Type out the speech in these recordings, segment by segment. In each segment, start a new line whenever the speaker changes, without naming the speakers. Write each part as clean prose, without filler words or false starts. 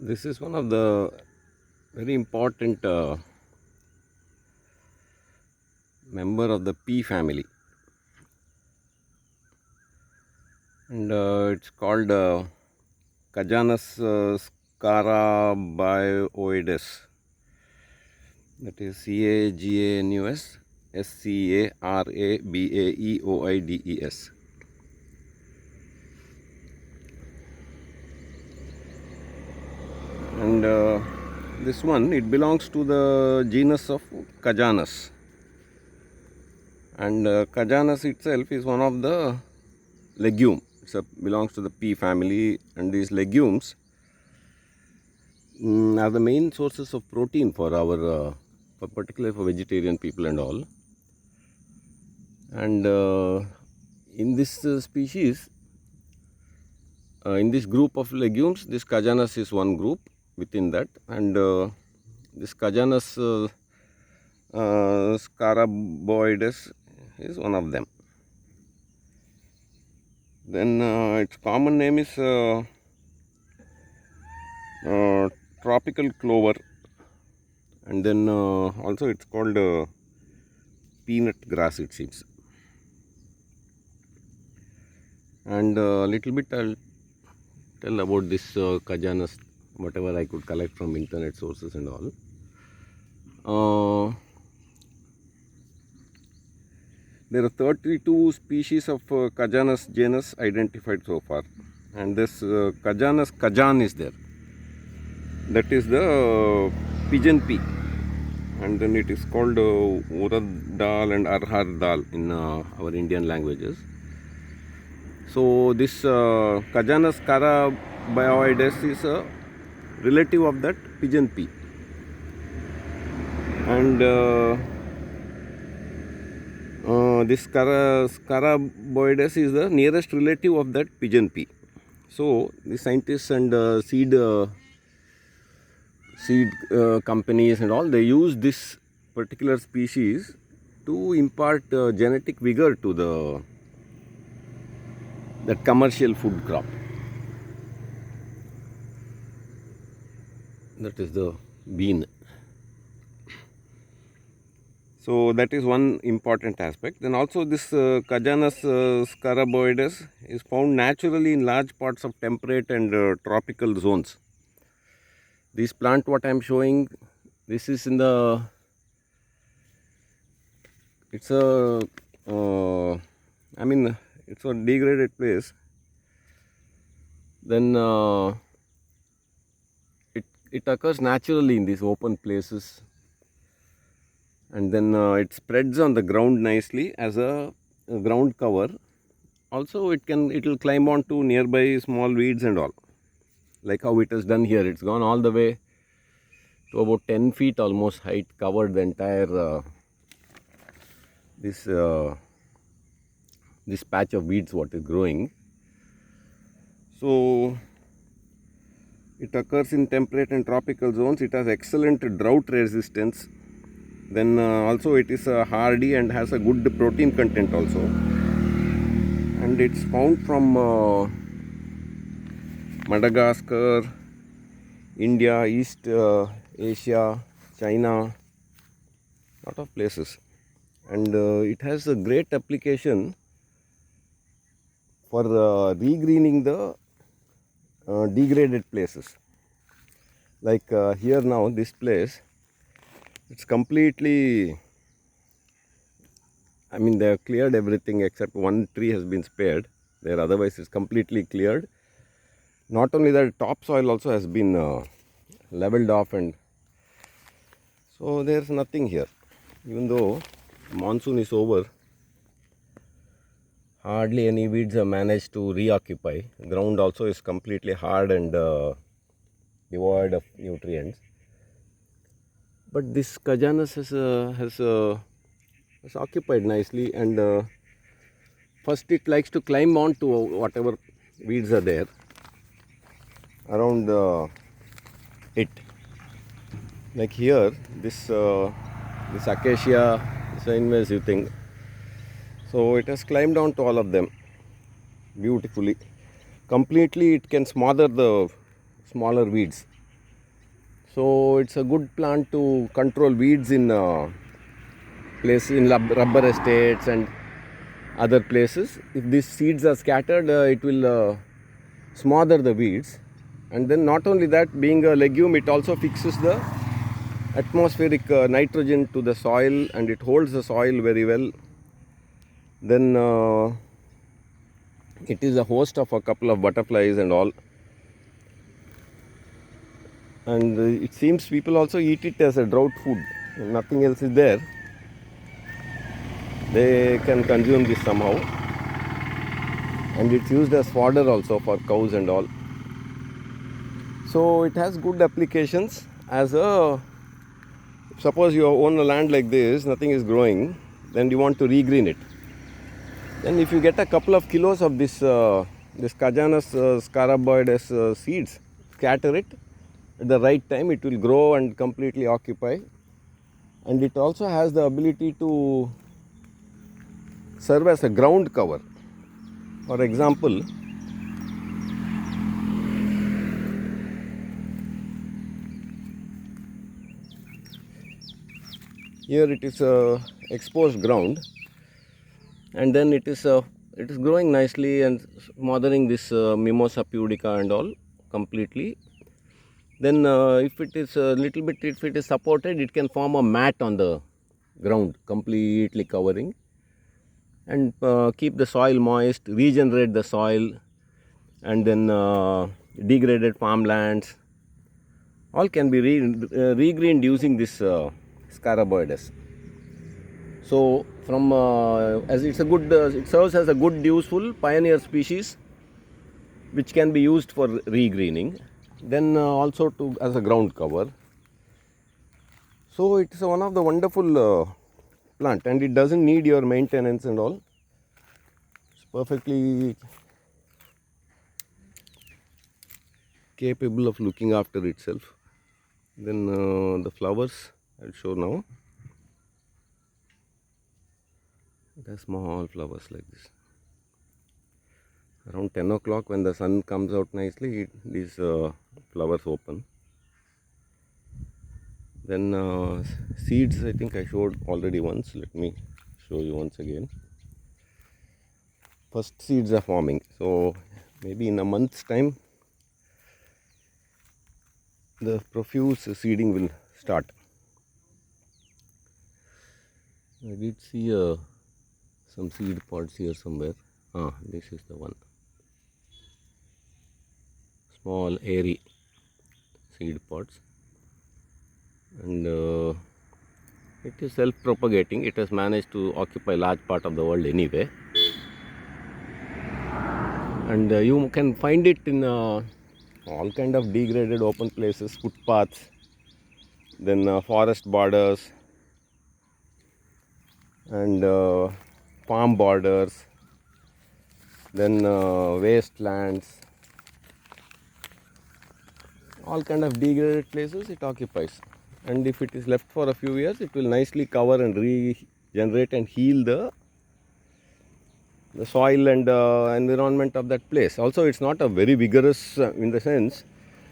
This is one of the very important member of the pea family, and it's called Cajanus scarabaeoides. That is Caganus scarabaeoides. And this one, it belongs to the genus of Cajanus. And Cajanus itself is one of the legume. It belongs to the pea family, and these legumes are the main sources of protein for our, particularly for vegetarian people and all. And in this species, in this group of legumes, this Cajanus is one group within that, and this Cajanus scarabaeoides is one of them. Then its common name is tropical clover, and then also it's called peanut grass, it seems. And a little bit I'll tell about this Cajanus, whatever I could collect from internet sources and all. There are 32 species of Cajanus genus identified so far, and this Cajanus cajan is there. That is the pigeon pea, and then it is called urad dal and arhar dal in our Indian languages. So this Cajanus scarabaeoides is a relative of that pigeon pea, and this scarabaeoides is the nearest relative of that pigeon pea. So the scientists and seed companies and all, they use this particular species to impart genetic vigor to that commercial food crop. That is the bean. So that is one important aspect. Then also this Cajanus scarabaeoides is found naturally in large parts of temperate and tropical zones. This plant, what I am showing, this is in the, it's a, it's a degraded place. Then it occurs naturally in these open places, and then it spreads on the ground nicely as a ground cover. Also it will climb on to nearby small weeds and all, like how it has done here. It's gone all the way to about 10 feet almost height, covered the entire this patch of weeds what is growing. So it occurs in temperate and tropical zones. It has excellent drought resistance. Then also it is hardy and has a good protein content also. And it's found from Madagascar, India, East Asia, China, lot of places. And it has a great application for regreening the degraded places. Like here now, this place, it's completely, they have cleared everything except one tree has been spared there, otherwise it's completely cleared. Not only that, topsoil also has been leveled off, and so there's nothing here. Even though monsoon is over, hardly any weeds have managed to reoccupy. Ground also is completely hard and devoid of nutrients. But this Cajanus has occupied nicely, and first it likes to climb on to whatever weeds are there around it. Like here, this acacia, this invasive thing. So it has climbed down to all of them beautifully. Completely it can smother the smaller weeds. So it's a good plant to control weeds in places in rubber estates and other places. If these seeds are scattered, it will smother the weeds. And then not only that, being a legume, it also fixes the atmospheric nitrogen to the soil, and it holds the soil very well. Then it is a host of a couple of butterflies and all. And it seems people also eat it as a drought food. If nothing else is there, they can consume this somehow. And it's used as fodder also for cows and all. So it has good applications as a, suppose you own a land like this, nothing is growing, then you want to regreen it. Then if you get a couple of kilos of this Cajanus scaraboides seeds, scatter it at the right time, it will grow and completely occupy. And it also has the ability to serve as a ground cover. For example, here it is exposed ground, and then it is growing nicely and smothering this Mimosa pudica and all completely. Then if it is a little bit, if it is supported, it can form a mat on the ground, completely covering, and keep the soil moist, regenerate the soil, and then degraded farmlands all can be regreened using this scaraboides. So from as it's a good, it serves as a good useful pioneer species which can be used for regreening, then also to as a ground cover. So it's one of the wonderful plant, and it doesn't need your maintenance and all. It's perfectly capable of looking after itself. Then the flowers I'll show now. It has small flowers like this. Around 10 o'clock when the sun comes out nicely, these flowers open. Then seeds, I think I showed already once. Let me show you once again. First seeds are forming. So maybe in a month's time, the profuse seeding will start. I did see some seed pods here somewhere. This is the one. Small airy seed pods, and it is self-propagating. It has managed to occupy large part of the world anyway, and you can find it in all kind of degraded open places, footpaths, then forest borders, and farm borders, then wastelands, all kind of degraded places it occupies. And if it is left for a few years, it will nicely cover and regenerate and heal the soil and environment of that place. Also, it's not a very vigorous in the sense,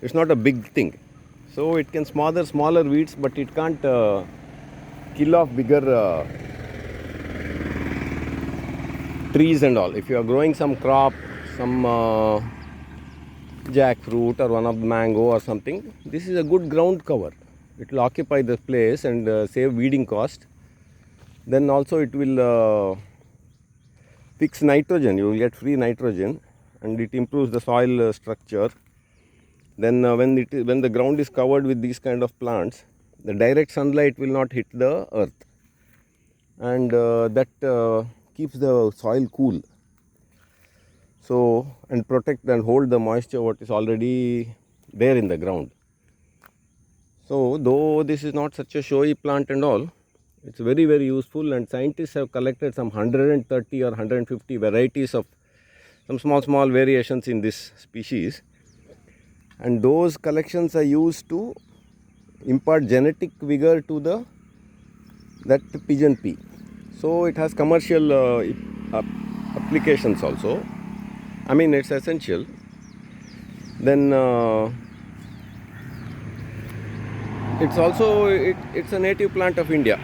it's not a big thing. So it can smother smaller weeds, but it can't kill off bigger trees and all. If you are growing some crop, some jackfruit or one of the mango or something, this is a good ground cover. It will occupy the place and save weeding cost. Then also it will fix nitrogen. You will get free nitrogen, and it improves the soil structure. Then when the ground is covered with these kind of plants, the direct sunlight will not hit the earth, and that keeps the soil cool. So, and protect and hold the moisture what is already there in the ground. So though this is not such a showy plant and all, it's very, very useful, and scientists have collected some 130 or 150 varieties of some small variations in this species, and those collections are used to impart genetic vigor to that pigeon pea. So it has commercial applications also. I mean, it's essential. Then It's also it's a native plant of India.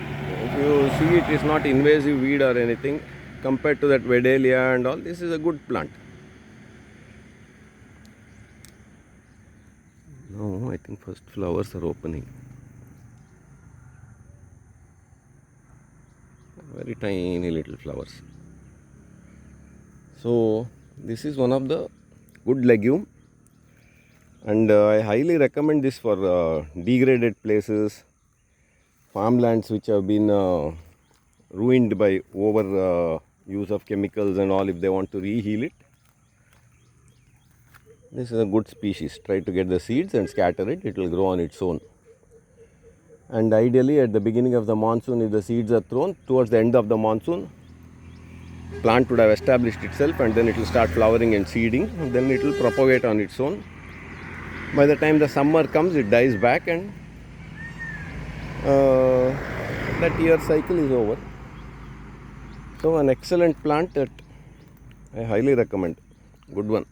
If you see, it is not invasive weed or anything compared to that Vedalia and all. This is a good plant. No, I think first flowers are opening. Very tiny little flowers. So this is one of the good legume, and I highly recommend this for degraded places, farmlands which have been ruined by over use of chemicals and all. If they want to reheal it, this is a good species. Try to get the seeds and scatter it. It will grow on its own. And ideally, at the beginning of the monsoon, if the seeds are thrown, towards the end of the monsoon, plant would have established itself, and then it will start flowering and seeding, and then it will propagate on its own. By the time the summer comes, it dies back, and that year cycle is over. So an excellent plant that I highly recommend. Good one.